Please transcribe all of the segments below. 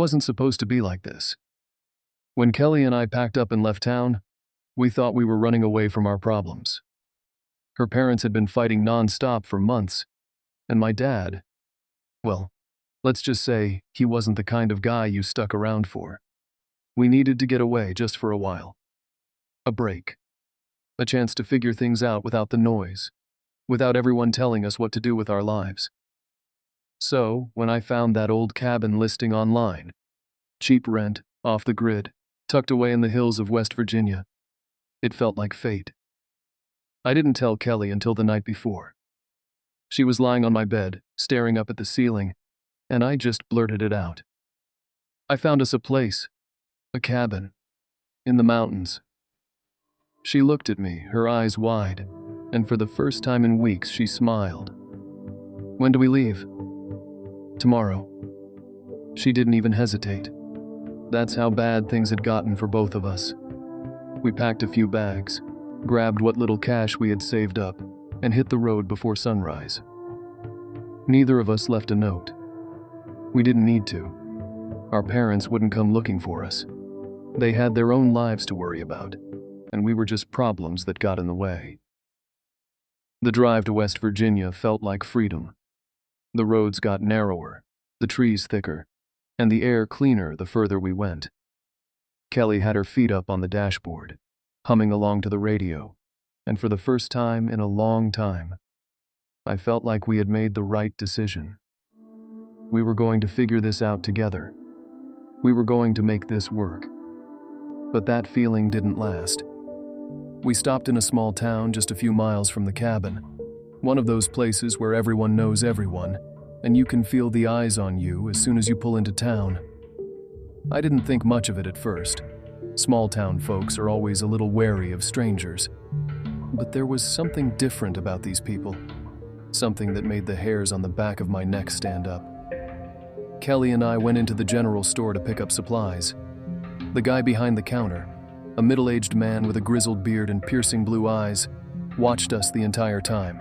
wasn't supposed to be like this. When Kelly and I packed up and left town, we thought we were running away from our problems. Her parents had been fighting non-stop for months, and my dad, well, let's just say he wasn't the kind of guy you stuck around for. We needed to get away just for a while. A break. A chance to figure things out without the noise, without everyone telling us what to do with our lives. So, when I found that old cabin listing online, cheap rent, off the grid, tucked away in the hills of West Virginia, it felt like fate. I didn't tell Kelly until the night before. She was lying on my bed, staring up at the ceiling, and I just blurted it out. I found us a place, a cabin, in the mountains. She looked at me, her eyes wide, and for the first time in weeks she smiled. When do we leave? Tomorrow. She didn't even hesitate. That's how bad things had gotten for both of us. We packed a few bags, grabbed what little cash we had saved up, and hit the road before sunrise. Neither of us left a note. We didn't need to. Our parents wouldn't come looking for us. They had their own lives to worry about, and we were just problems that got in the way. The drive to West Virginia felt like freedom. The roads got narrower, the trees thicker, and the air cleaner the further we went. Kelly had her feet up on the dashboard, humming along to the radio, and for the first time in a long time, I felt like we had made the right decision. We were going to figure this out together. We were going to make this work. But that feeling didn't last. We stopped in a small town just a few miles from the cabin, one of those places where everyone knows everyone, and you can feel the eyes on you as soon as you pull into town. I didn't think much of it at first. Small town folks are always a little wary of strangers. But there was something different about these people, something that made the hairs on the back of my neck stand up. Kelly and I went into the general store to pick up supplies. The guy behind the counter, a middle-aged man with a grizzled beard and piercing blue eyes, watched us the entire time.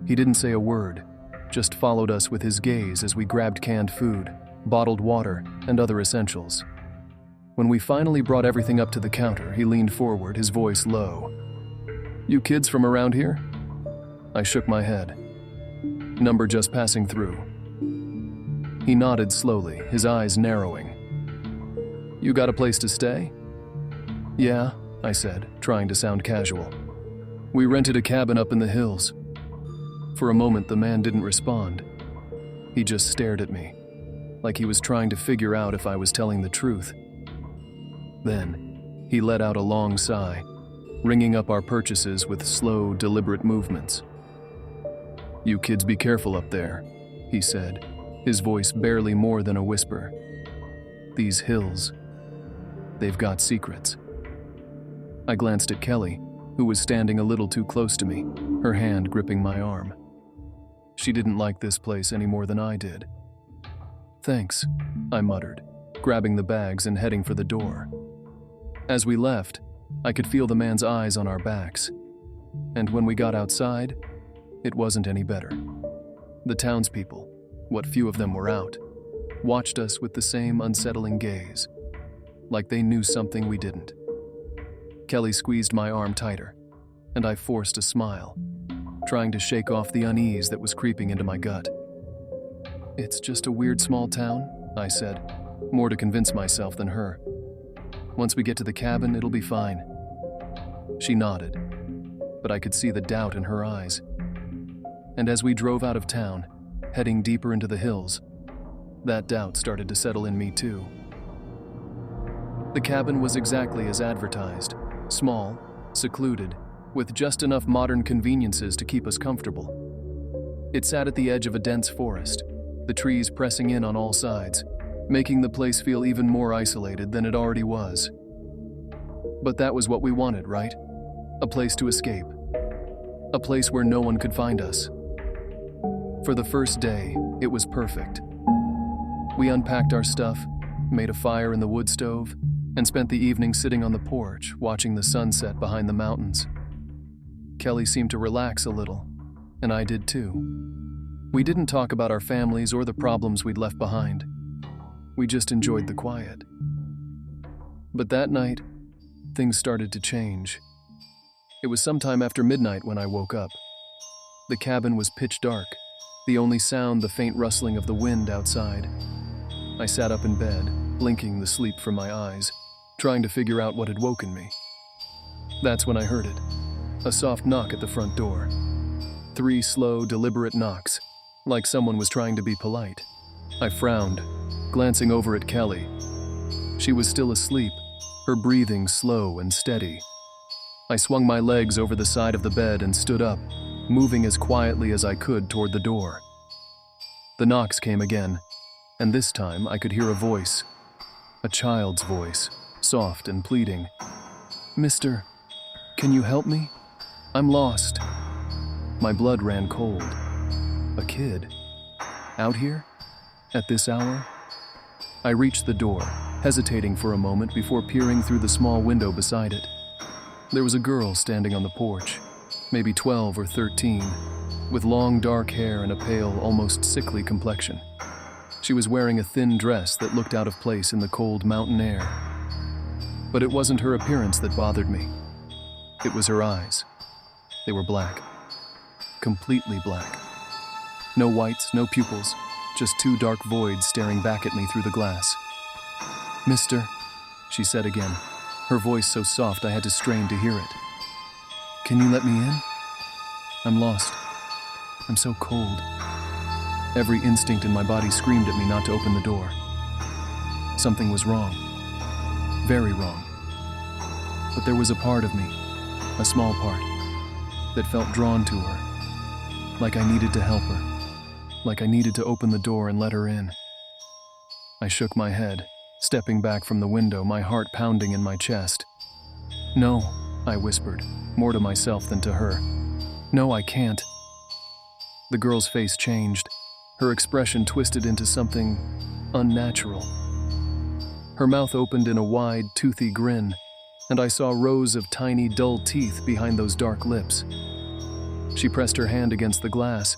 He didn't say a word, just followed us with his gaze as we grabbed canned food, bottled water, and other essentials. When we finally brought everything up to the counter, he leaned forward, his voice low. "You kids from around here?" I shook my head. "Number just passing through." He nodded slowly, his eyes narrowing. "You got a place to stay?" "Yeah," I said, trying to sound casual. "We rented a cabin up in the hills." For a moment, the man didn't respond. He just stared at me, like he was trying to figure out if I was telling the truth. Then, he let out a long sigh, ringing up our purchases with slow, deliberate movements. "You kids be careful up there," he said, his voice barely more than a whisper. "These hills, they've got secrets." I glanced at Kelly, who was standing a little too close to me, her hand gripping my arm. She didn't like this place any more than I did. "Thanks," I muttered, grabbing the bags and heading for the door. As we left, I could feel the man's eyes on our backs. And when we got outside, it wasn't any better. The townspeople, what few of them were out, watched us with the same unsettling gaze, like they knew something we didn't. Kelly squeezed my arm tighter, and I forced a smile, trying to shake off the unease that was creeping into my gut. "It's just a weird small town," I said, more to convince myself than her. "Once we get to the cabin, it'll be fine." She nodded, but I could see the doubt in her eyes. And as we drove out of town, heading deeper into the hills, that doubt started to settle in me too. The cabin was exactly as advertised, small, secluded, with just enough modern conveniences to keep us comfortable. It sat at the edge of a dense forest, the trees pressing in on all sides, making the place feel even more isolated than it already was. But that was what we wanted, right? A place to escape. A place where no one could find us. For the first day, it was perfect. We unpacked our stuff, made a fire in the wood stove, and spent the evening sitting on the porch, watching the sunset behind the mountains. Kelly seemed to relax a little, and I did too. We didn't talk about our families or the problems we'd left behind. We just enjoyed the quiet. But that night, things started to change. It was sometime after midnight when I woke up. The cabin was pitch dark, the only sound the faint rustling of the wind outside. I sat up in bed, blinking the sleep from my eyes, trying to figure out what had woken me. That's when I heard it, a soft knock at the front door. 3 slow, deliberate knocks, like someone was trying to be polite. I frowned, glancing over at Kelly. She was still asleep, her breathing slow and steady. I swung my legs over the side of the bed and stood up, moving as quietly as I could toward the door. The knocks came again, and this time I could hear a voice, a child's voice, soft and pleading. "Mister, can you help me? I'm lost." My blood ran cold. A kid? Out here? At this hour? I reached the door, hesitating for a moment before peering through the small window beside it. There was a girl standing on the porch, maybe 12 or 13, with long dark hair and a pale, almost sickly complexion. She was wearing a thin dress that looked out of place in the cold mountain air. But it wasn't her appearance that bothered me. It was her eyes. They were black. Completely black. No whites, no pupils, just 2 dark voids staring back at me through the glass. "Mister," she said again, her voice so soft I had to strain to hear it. "Can you let me in? I'm lost. I'm so cold." Every instinct in my body screamed at me not to open the door. Something was wrong. Very wrong. But there was a part of me, a small part, that felt drawn to her. Like I needed to help her. Like I needed to open the door and let her in. I shook my head, stepping back from the window, my heart pounding in my chest. "No," I whispered, more to myself than to her. "No, I can't." The girl's face changed, her expression twisted into something unnatural. Her mouth opened in a wide, toothy grin, and I saw rows of tiny, dull teeth behind those dark lips. She pressed her hand against the glass,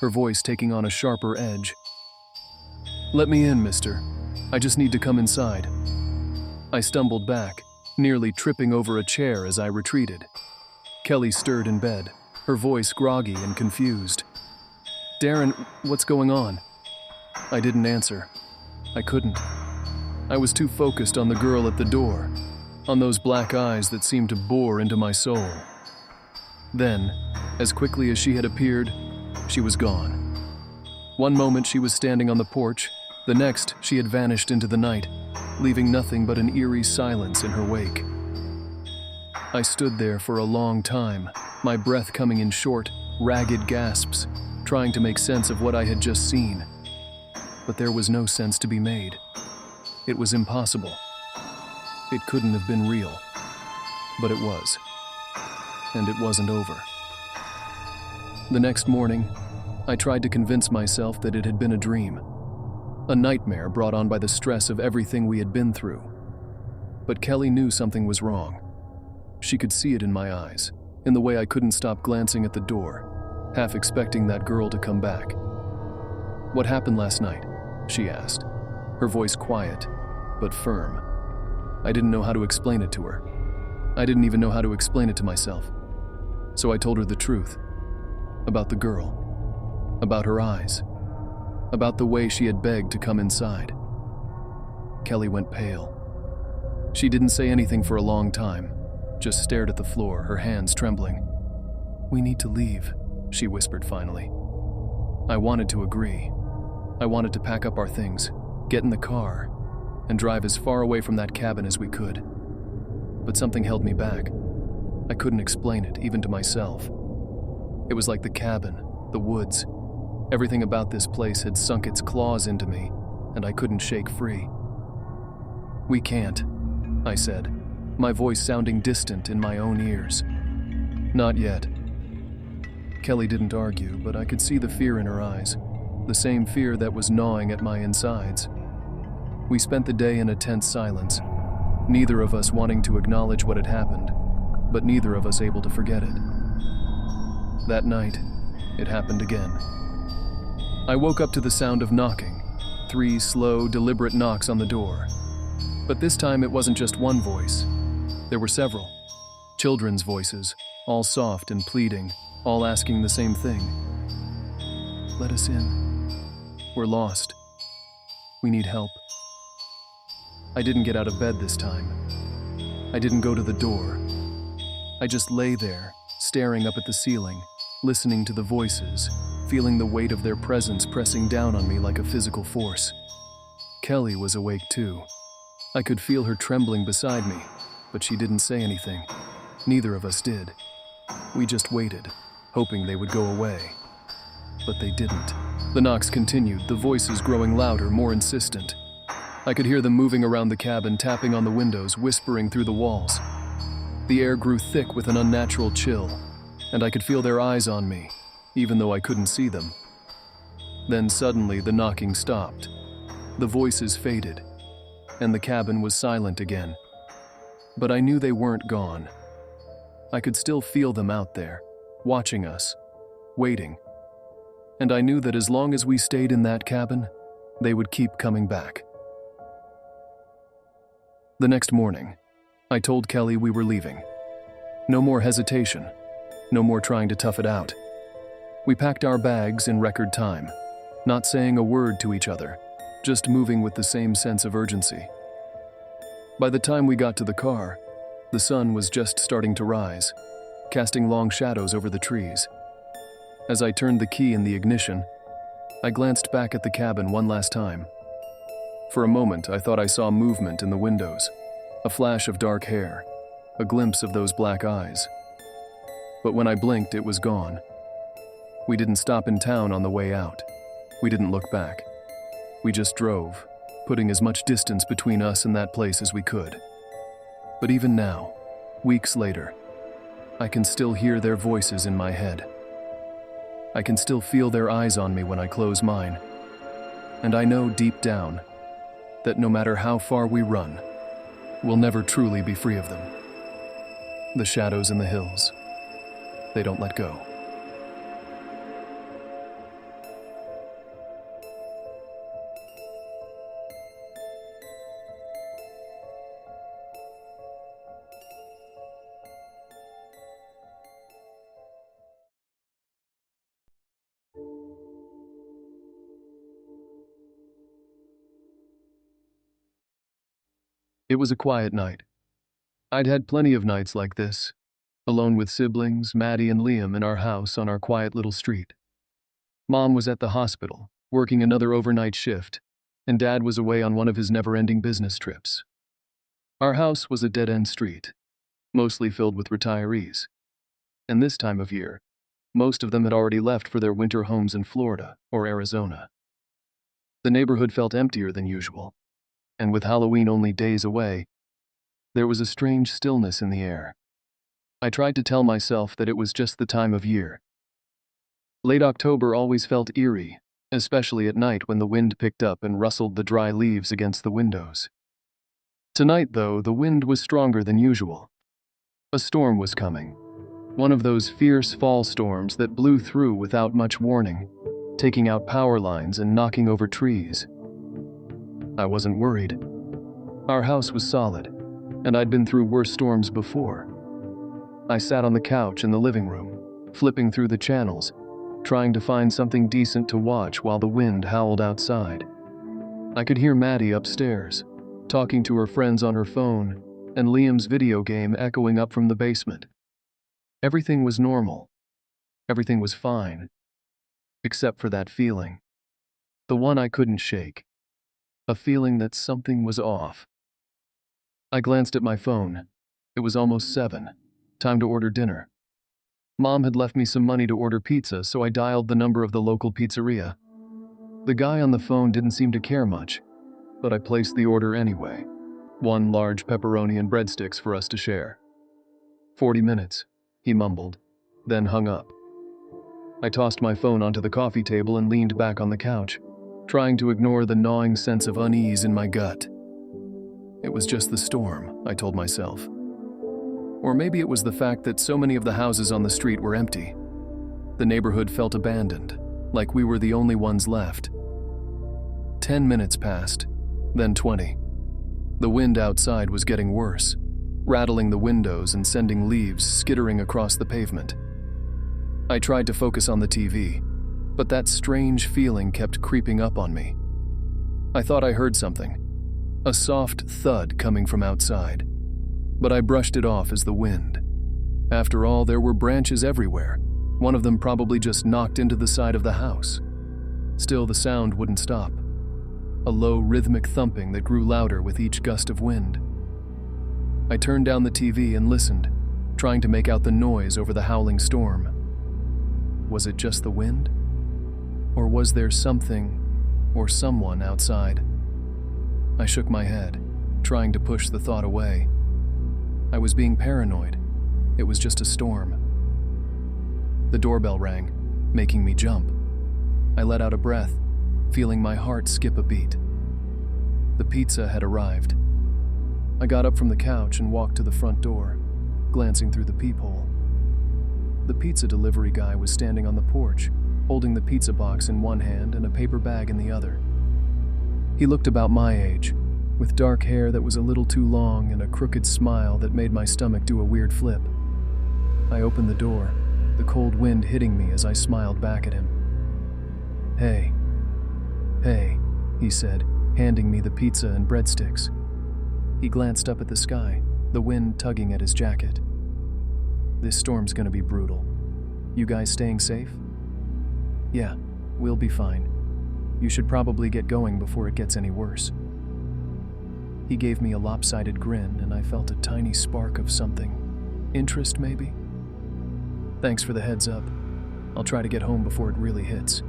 her voice taking on a sharper edge. "Let me in, mister. I just need to come inside." I stumbled back, nearly tripping over a chair as I retreated. Kelly stirred in bed, her voice groggy and confused. "Darren, what's going on?" I didn't answer. I couldn't. I was too focused on the girl at the door, on those black eyes that seemed to bore into my soul. Then, as quickly as she had appeared, she was gone. One moment she was standing on the porch, the next she had vanished into the night, leaving nothing but an eerie silence in her wake. I stood there for a long time, my breath coming in short, ragged gasps, trying to make sense of what I had just seen. But there was no sense to be made. It was impossible. It couldn't have been real. But it was. And it wasn't over. The next morning, I tried to convince myself that it had been a dream. A nightmare brought on by the stress of everything we had been through. But Kelly knew something was wrong. She could see it in my eyes, in the way I couldn't stop glancing at the door, half expecting that girl to come back. "What happened last night?" she asked, her voice quiet, but firm. I didn't know how to explain it to her. I didn't even know how to explain it to myself. So I told her the truth. About the girl. About her eyes. About the way she had begged to come inside. Kelly went pale. She didn't say anything for a long time, just stared at the floor, her hands trembling. "We need to leave," she whispered finally. I wanted to agree. I wanted to pack up our things, get in the car, and drive as far away from that cabin as we could. But something held me back. I couldn't explain it, even to myself. It was like the cabin, the woods. Everything about this place had sunk its claws into me, and I couldn't shake free. "We can't," I said, my voice sounding distant in my own ears. "Not yet." Kelly didn't argue, but I could see the fear in her eyes, the same fear that was gnawing at my insides. We spent the day in a tense silence, neither of us wanting to acknowledge what had happened, but neither of us able to forget it. That night, it happened again. I woke up to the sound of knocking, 3 slow, deliberate knocks on the door. But this time it wasn't just one voice. There were several. Children's voices, all soft and pleading, all asking the same thing. Let us in. We're lost. We need help. I didn't get out of bed this time. I didn't go to the door. I just lay there, staring up at the ceiling, listening to the voices, feeling the weight of their presence pressing down on me like a physical force. Kelly was awake too. I could feel her trembling beside me, but she didn't say anything. Neither of us did. We just waited, hoping they would go away. But they didn't. The knocks continued, the voices growing louder, more insistent. I could hear them moving around the cabin, tapping on the windows, whispering through the walls. The air grew thick with an unnatural chill, and I could feel their eyes on me, even though I couldn't see them. Then suddenly the knocking stopped. The voices faded, and the cabin was silent again. But I knew they weren't gone. I could still feel them out there, watching us, waiting. And I knew that as long as we stayed in that cabin, they would keep coming back. The next morning, I told Kelly we were leaving. No more hesitation, no more trying to tough it out. We packed our bags in record time, not saying a word to each other, just moving with the same sense of urgency. By the time we got to the car, the sun was just starting to rise, casting long shadows over the trees. As I turned the key in the ignition, I glanced back at the cabin one last time. For a moment, I thought I saw movement in the windows, a flash of dark hair, a glimpse of those black eyes. But when I blinked, it was gone. We didn't stop in town on the way out. We didn't look back. We just drove, putting as much distance between us and that place as we could. But even now, weeks later, I can still hear their voices in my head. I can still feel their eyes on me when I close mine. And I know deep down that no matter how far we run, we'll never truly be free of them. The shadows in the hills, they don't let go. It was a quiet night. I'd had plenty of nights like this, alone with siblings, Maddie and Liam in our house on our quiet little street. Mom was at the hospital, working another overnight shift, and Dad was away on one of his never-ending business trips. Our house was a dead-end street, mostly filled with retirees. And this time of year, most of them had already left for their winter homes in Florida or Arizona. The neighborhood felt emptier than usual, and with Halloween only days away, there was a strange stillness in the air. I tried to tell myself that it was just the time of year. Late October always felt eerie, especially at night when the wind picked up and rustled the dry leaves against the windows. Tonight, though, the wind was stronger than usual. A storm was coming, one of those fierce fall storms that blew through without much warning, taking out power lines and knocking over trees. I wasn't worried. Our house was solid, and I'd been through worse storms before. I sat on the couch in the living room, flipping through the channels, trying to find something decent to watch while the wind howled outside. I could hear Maddie upstairs, talking to her friends on her phone, and Liam's video game echoing up from the basement. Everything was normal. Everything was fine. Except for that feeling. The one I couldn't shake. A feeling that something was off. I glanced at my phone. It was almost 7. Time to order dinner. Mom had left me some money to order pizza, so I dialed the number of the local pizzeria. The guy on the phone didn't seem to care much, but I placed the order anyway. 1 large pepperoni and breadsticks for us to share. 40 minutes, he mumbled, then hung up. I tossed my phone onto the coffee table and leaned back on the couch, trying to ignore the gnawing sense of unease in my gut. It was just the storm, I told myself. Or maybe it was the fact that so many of the houses on the street were empty. The neighborhood felt abandoned, like we were the only ones left. 10 minutes passed, then 20. The wind outside was getting worse, rattling the windows and sending leaves skittering across the pavement. I tried to focus on the TV, but that strange feeling kept creeping up on me. I thought I heard something, a soft thud coming from outside, but I brushed it off as the wind. After all, there were branches everywhere. One of them probably just knocked into the side of the house. Still, the sound wouldn't stop. A low, rhythmic thumping that grew louder with each gust of wind. I turned down the TV and listened, trying to make out the noise over the howling storm. Was it just the wind? Or was there something or someone outside? I shook my head, trying to push the thought away. I was being paranoid. It was just a storm. The doorbell rang, making me jump. I let out a breath, feeling my heart skip a beat. The pizza had arrived. I got up from the couch and walked to the front door, glancing through the peephole. The pizza delivery guy was standing on the porch, holding the pizza box in one hand and a paper bag in the other. He looked about my age, with dark hair that was a little too long and a crooked smile that made my stomach do a weird flip. I opened the door, the cold wind hitting me as I smiled back at him. Hey, he said, handing me the pizza and breadsticks. He glanced up at the sky, the wind tugging at his jacket. This storm's gonna be brutal. You guys staying safe? Yeah, we'll be fine. You should probably get going before it gets any worse. He gave me a lopsided grin, and I felt a tiny spark of something. Interest, maybe? Thanks for the heads up. I'll try to get home before it really hits.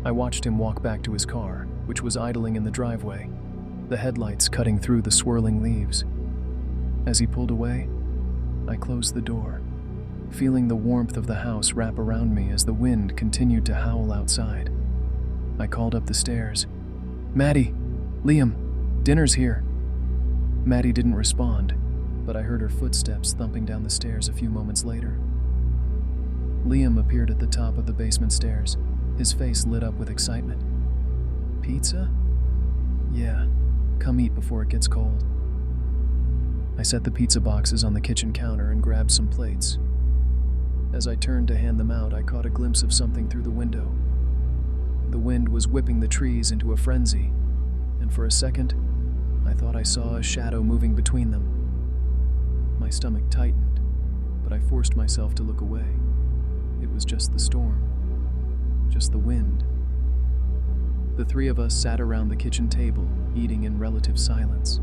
I watched him walk back to his car, which was idling in the driveway, the headlights cutting through the swirling leaves. As he pulled away, I closed the door, feeling the warmth of the house wrap around me as the wind continued to howl outside. I called up the stairs. Maddie, Liam, dinner's here. Maddie didn't respond, but I heard her footsteps thumping down the stairs a few moments later. Liam appeared at the top of the basement stairs, his face lit up with excitement. Pizza? Yeah, come eat before it gets cold. I set the pizza boxes on the kitchen counter and grabbed some plates. As I turned to hand them out, I caught a glimpse of something through the window. The wind was whipping the trees into a frenzy, and for a second, I thought I saw a shadow moving between them. My stomach tightened, but I forced myself to look away. It was just the storm. Just the wind. The three of us sat around the kitchen table, eating in relative silence.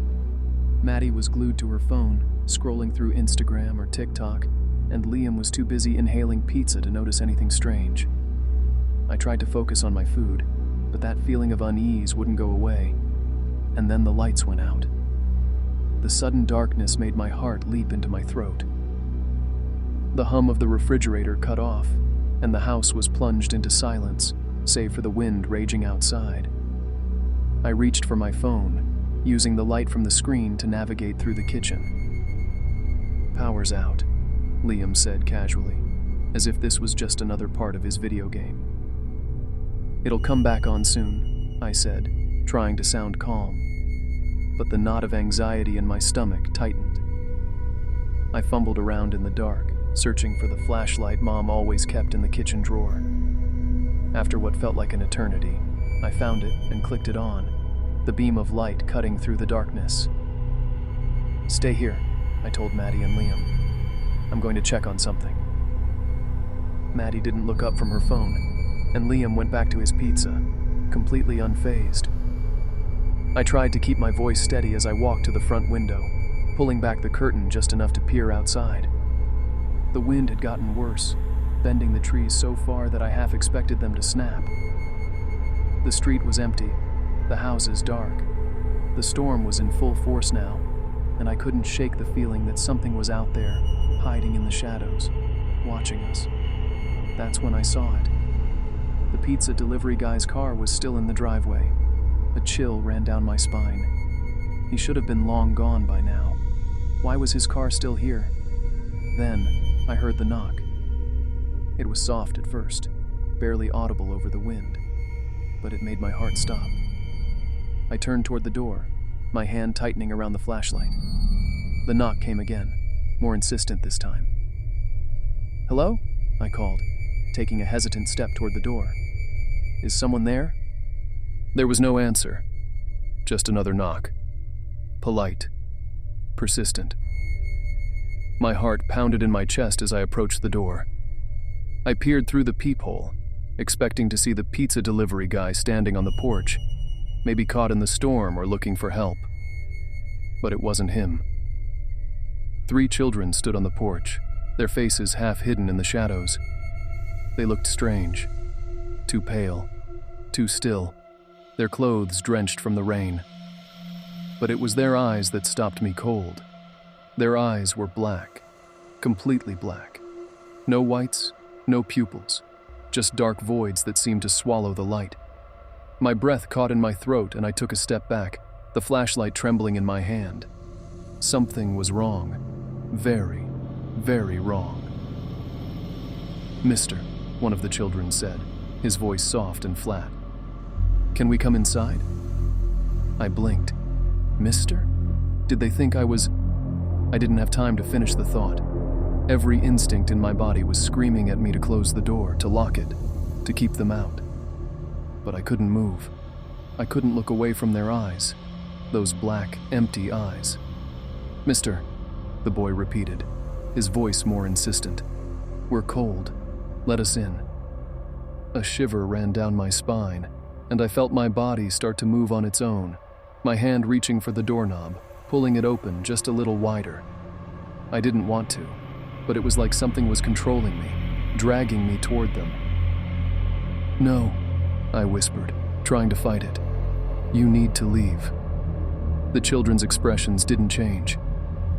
Maddie was glued to her phone, scrolling through Instagram or TikTok, and Liam was too busy inhaling pizza to notice anything strange. I tried to focus on my food, but that feeling of unease wouldn't go away. And then the lights went out. The sudden darkness made my heart leap into my throat. The hum of the refrigerator cut off, and the house was plunged into silence, save for the wind raging outside. I reached for my phone, using the light from the screen to navigate through the kitchen. Power's out, Liam said casually, as if this was just another part of his video game. It'll come back on soon, I said, trying to sound calm, but the knot of anxiety in my stomach tightened. I fumbled around in the dark, searching for the flashlight Mom always kept in the kitchen drawer. After what felt like an eternity, I found it and clicked it on, the beam of light cutting through the darkness. Stay here, I told Maddie and Liam. I'm going to check on something. Maddie didn't look up from her phone, and Liam went back to his pizza, completely unfazed. I tried to keep my voice steady as I walked to the front window, pulling back the curtain just enough to peer outside. The wind had gotten worse, bending the trees so far that I half expected them to snap. The street was empty, the houses dark. The storm was in full force now, and I couldn't shake the feeling that something was out there, hiding in the shadows, watching us. That's when I saw it. The pizza delivery guy's car was still in the driveway. A chill ran down my spine. He should have been long gone by now. Why was his car still here? Then, I heard the knock. It was soft at first, barely audible over the wind, but it made my heart stop. I turned toward the door, my hand tightening around the flashlight. The knock came again, more insistent this time. "Hello?" I called, taking a hesitant step toward the door. "Is someone there?" There was no answer, just another knock. Polite, persistent. My heart pounded in my chest as I approached the door. I peered through the peephole, expecting to see the pizza delivery guy standing on the porch, maybe caught in the storm or looking for help. But it wasn't him. 3 children stood on the porch, their faces half hidden in the shadows. They looked strange, too pale, too still, their clothes drenched from the rain. But it was their eyes that stopped me cold. Their eyes were black, completely black. No whites, no pupils, just dark voids that seemed to swallow the light. My breath caught in my throat and I took a step back, the flashlight trembling in my hand. Something was wrong. Very, very wrong. "Mister," one of the children said, his voice soft and flat. "Can we come inside?" I blinked. Mister? Did they think I was... I didn't have time to finish the thought. Every instinct in my body was screaming at me to close the door, to lock it, to keep them out. But I couldn't move. I couldn't look away from their eyes, those black, empty eyes. "Mister," the boy repeated, his voice more insistent. "We're cold. Let us in." A shiver ran down my spine, and I felt my body start to move on its own, my hand reaching for the doorknob, pulling it open just a little wider. I didn't want to, but it was like something was controlling me, dragging me toward them. "No," I whispered, trying to fight it. "You need to leave." The children's expressions didn't change.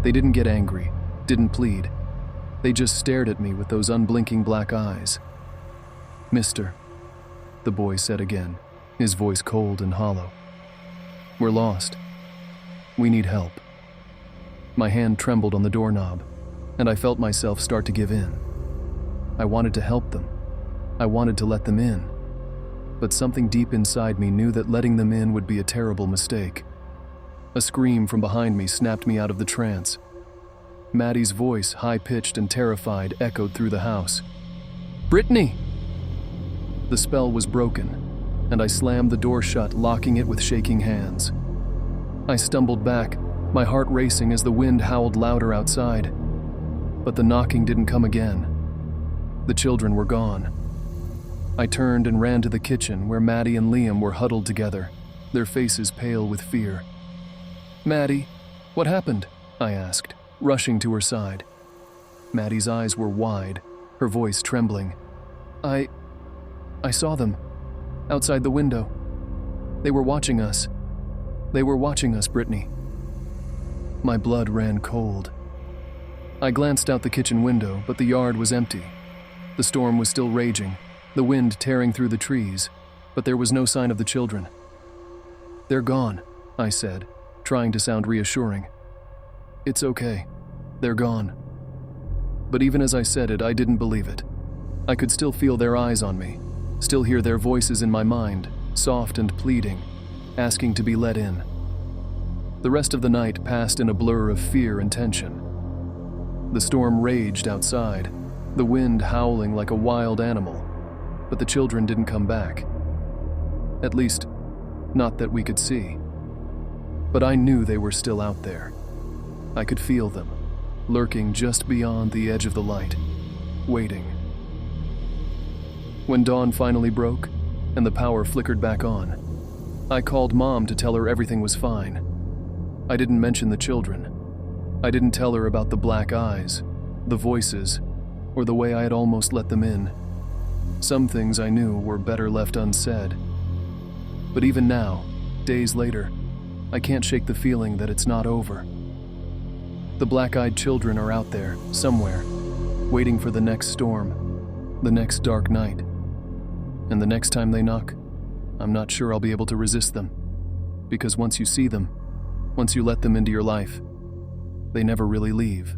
They didn't get angry, didn't plead. They just stared at me with those unblinking black eyes. "Mister," the boy said again, his voice cold and hollow. "We're lost. We need help." My hand trembled on the doorknob, and I felt myself start to give in. I wanted to help them. I wanted to let them in. But something deep inside me knew that letting them in would be a terrible mistake. A scream from behind me snapped me out of the trance. Maddie's voice, high-pitched and terrified, echoed through the house. "Brittany!" The spell was broken, and I slammed the door shut, locking it with shaking hands. I stumbled back, my heart racing as the wind howled louder outside. But the knocking didn't come again. The children were gone. I turned and ran to the kitchen where Maddie and Liam were huddled together, their faces pale with fear. "Maddie, what happened?" I asked, rushing to her side. Maddie's eyes were wide, her voice trembling. I saw them, outside the window. They were watching us. They were watching us, Brittany." My blood ran cold. I glanced out the kitchen window, but the yard was empty. The storm was still raging, the wind tearing through the trees, but there was no sign of the children. "They're gone," I said, trying to sound reassuring. "It's okay. They're gone." But even as I said it, I didn't believe it. I could still feel their eyes on me, still hear their voices in my mind, soft and pleading, asking to be let in. The rest of the night passed in a blur of fear and tension. The storm raged outside, the wind howling like a wild animal, but the children didn't come back. At least, not that we could see. But I knew they were still out there. I could feel them, lurking just beyond the edge of the light, waiting. When dawn finally broke, and the power flickered back on, I called Mom to tell her everything was fine. I didn't mention the children. I didn't tell her about the black eyes, the voices, or the way I had almost let them in. Some things I knew were better left unsaid. But even now, days later, I can't shake the feeling that it's not over. The black-eyed children are out there, somewhere, waiting for the next storm, the next dark night. And the next time they knock, I'm not sure I'll be able to resist them. Because once you see them, once you let them into your life, they never really leave.